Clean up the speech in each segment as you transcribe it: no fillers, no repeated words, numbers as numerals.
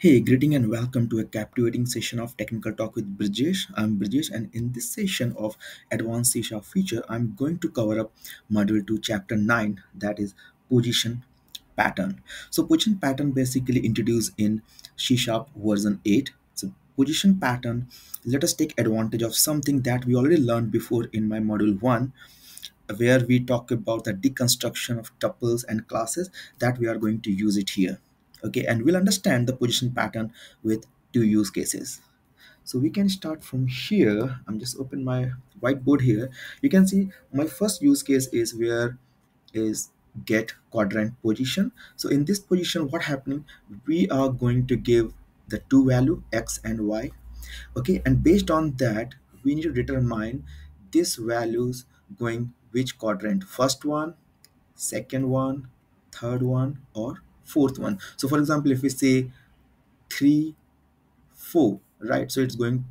Hey, greeting and welcome to a captivating session of Technical Talk with Brijesh. I'm Brijesh, and in this session of Advanced C Sharp feature, I'm going to cover up Module 2, Chapter 9, that is Position Pattern. So, position pattern basically introduced in C Sharp version 8. So, position pattern, let us take advantage of something that we already learned before in my Module 1, where we talk about the deconstruction of tuples and classes that we are going to use it here. Okay, and we'll understand the position pattern with two use cases. So we can start from here. I'm just open my whiteboard here. You can see my first use case is where is get quadrant position. So in this position, what happening, we are going to give the two value x and y. Okay, and based on that we need to determine these values going which quadrant, first one, second one, third one, or fourth one. So for example, if we say 3 4, right, so it's going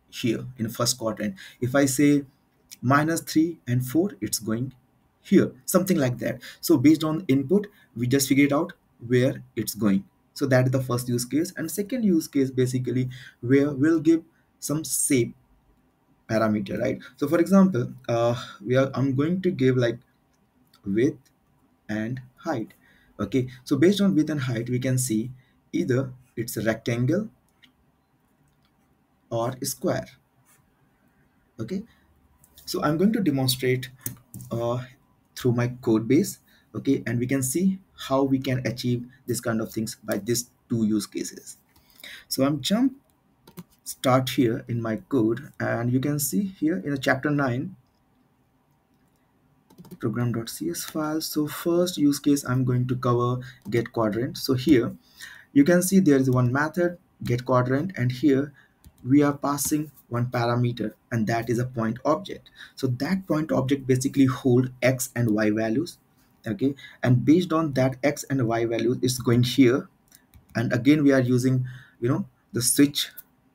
here in the first quadrant. If I say -3 and 4, it's going here, something like that. So based on input we just figure it out where it's going. So that is the first use case. And second use case basically where we'll give some shape parameter, right? So for example, I'm going to give like width and height. Okay, so based on width and height we can see either it's a rectangle or square. Okay, so I'm going to demonstrate through my code base. Okay, and we can see how we can achieve this kind of things by these two use cases. So I'm jump start here in my code, and you can see here in the chapter 9 program.cs file. So first use case I'm going to cover get quadrant. So here you can see there is one method get quadrant, and here we are passing one parameter, and that is a point object. So that point object basically hold x and y values. Okay, and based on that x and y values it's going here. And again we are using the switch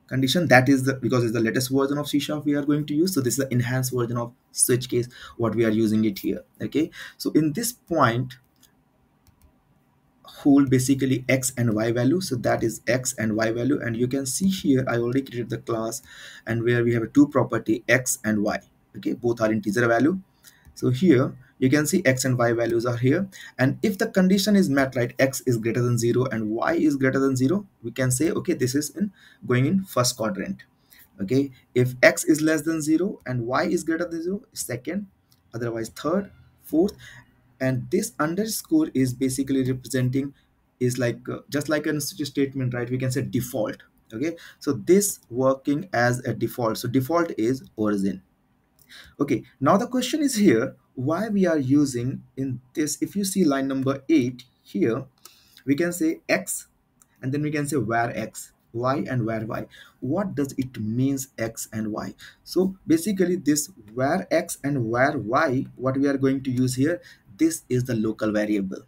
condition, that is the because it's the latest version of C sharp we are going to use. So this is the enhanced version of switch case what we are using it here. Okay, so in this point hold basically x and y value, so that is x and y value. And you can see here I already created the class, and where we have a two property x and y. Okay, both are integer value. So here you can see x and y values are here, and if the condition is met, right, x is greater than 0 and y is greater than 0, we can say okay, this is in going in first quadrant. Okay, if x is less than 0 and y is greater than 0, second, otherwise third, fourth. And this underscore is basically representing is like just like a switch statement, right, we can say default. Okay, so this working as a default, so default is origin. Okay, now the question is here why we are using in this. If you see line number 8 here, we can say x, and then we can say where x, y, and where y. What does it means x and y? So basically this where x and where y, what we are going to use here, this is the local variable.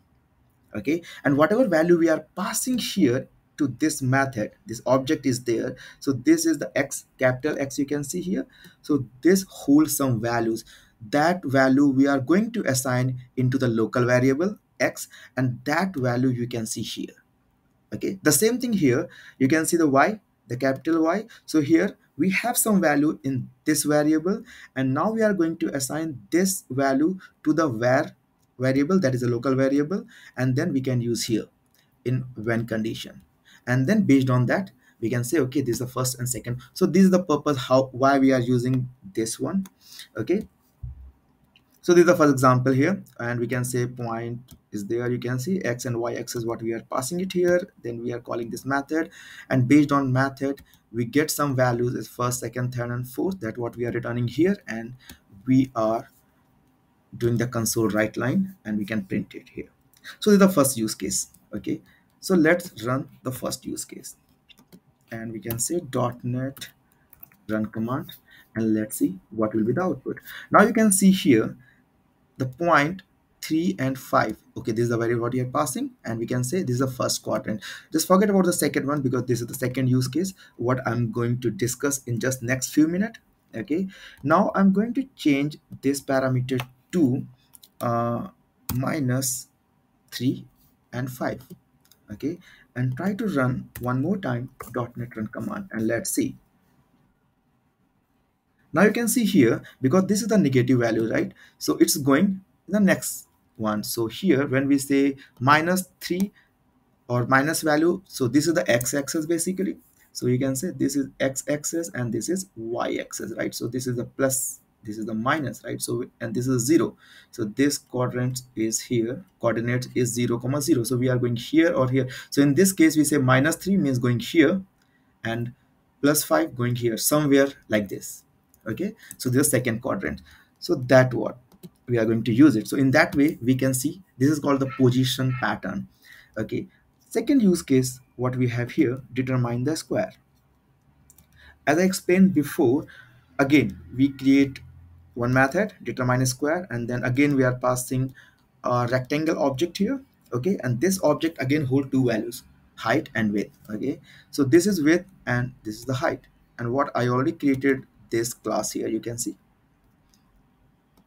Okay, and whatever value we are passing here to this method, this object is there. So this is the x, capital X, you can see here. So this holds some values, that value we are going to assign into the local variable x, and that value you can see here. Okay, the same thing here, you can see the y, the capital Y. So here we have some value in this variable, and now we are going to assign this value to the where variable, that is a local variable, and then we can use here in when condition. And then based on that we can say okay, this is the first and second. So this is the purpose how why we are using this one. Okay, so this is the first example here, and we can say point is there, you can see x and y axis what we are passing it here, then we are calling this method, and based on method we get some values as first, second, third, and fourth, that what we are returning here, and we are doing the console write line, and we can print it here. So this is the first use case. Okay, so let's run the first use case, and we can say .NET run command, and let's see what will be the output. Now you can see here the point 3 and 5. Okay, this is the value what you are passing, and we can say this is the first quadrant. Just forget about the second one because this is the second use case what I'm going to discuss in just next few minutes. Okay, now I'm going to change this parameter to -3 and 5. Okay, and try to run one more time .NET Run command, and let's see. Now you can see here, because this is the negative value, right? So it's going the next one. So here when we say -3 or minus value, so this is the x-axis basically. So you can say this is x-axis and this is y-axis, right? So this is the plus, this is the minus, right? So and this is 0. So this quadrant is here, coordinate is 0 comma 0. So we are going here or here. So in this case we say -3 means going here, and +5 going here somewhere like this. Okay, so this is second quadrant. So that what we are going to use it. So in that way we can see this is called the position pattern. Okay, second use case what we have here, determine the square. As I explained before, again we create one method, determine a square, and then again we are passing a rectangle object here. Okay, and this object again hold two values, height and width. Okay, so this is width and this is the height, and what I already created this class here, you can see.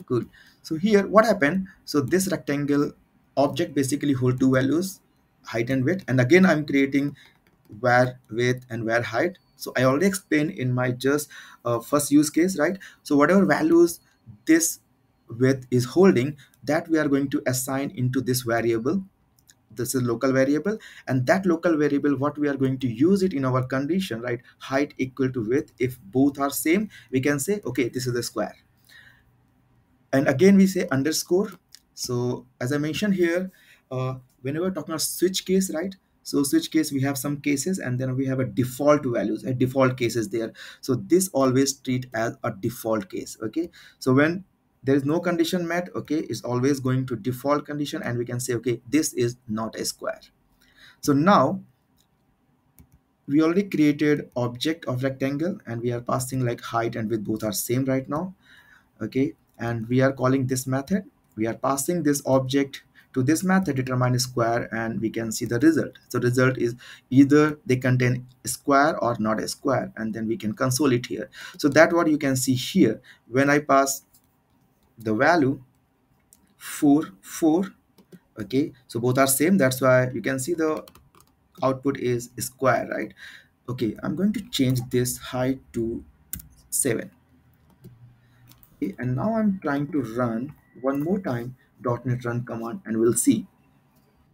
Good. So here what happened, so this rectangle object basically hold two values, height and width, and again I'm creating where width and where height. So I already explained in my just first use case, right? So whatever values this width is holding, that we are going to assign into this variable. This is local variable, and that local variable what we are going to use it in our condition, right? Height equal to width, if both are same we can say okay, this is the square. And again we say underscore. So as I mentioned here, whenever talking about switch case, right? So switch case we have some cases, and then we have a default values, a default cases there. So this always treat as a default case. Okay, so when there is no condition met, okay, it's always going to default condition, and we can say okay, this is not a square. So now we already created object of rectangle, and we are passing like height and width both are same right now. Okay, and we are calling this method, we are passing this object to this method, determine square, and we can see the result. So result is either they contain a square or not a square, and then we can console it here. So that what you can see here, when I pass the value 4 4, okay, so both are same, that's why you can see the output is square, right? Okay, I'm going to change this height to 7. Okay, and now I'm trying to run one more time .NET Run command, and we'll see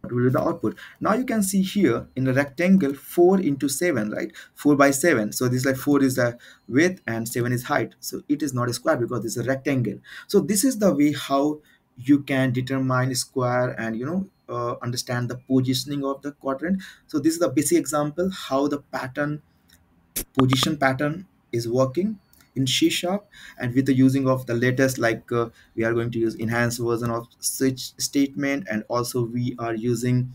what will be the output. Now you can see here in the rectangle 4 into 7, right? 4 by 7. So this is like 4 is the width and 7 is height. So it is not a square because this is a rectangle. So this is the way how you can determine square and understand the positioning of the quadrant. So this is the basic example how the position pattern is working in C sharp, and with the using of the latest like we are going to use enhanced version of switch statement, and also we are using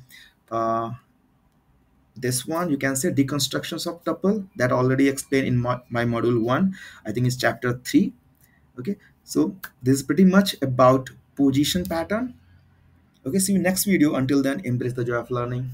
this one, you can say deconstructions of tuple that already explained in my module 1, I think it's chapter 3. Okay, so this is pretty much about position pattern. Okay, see you next video. Until then, embrace the joy of learning.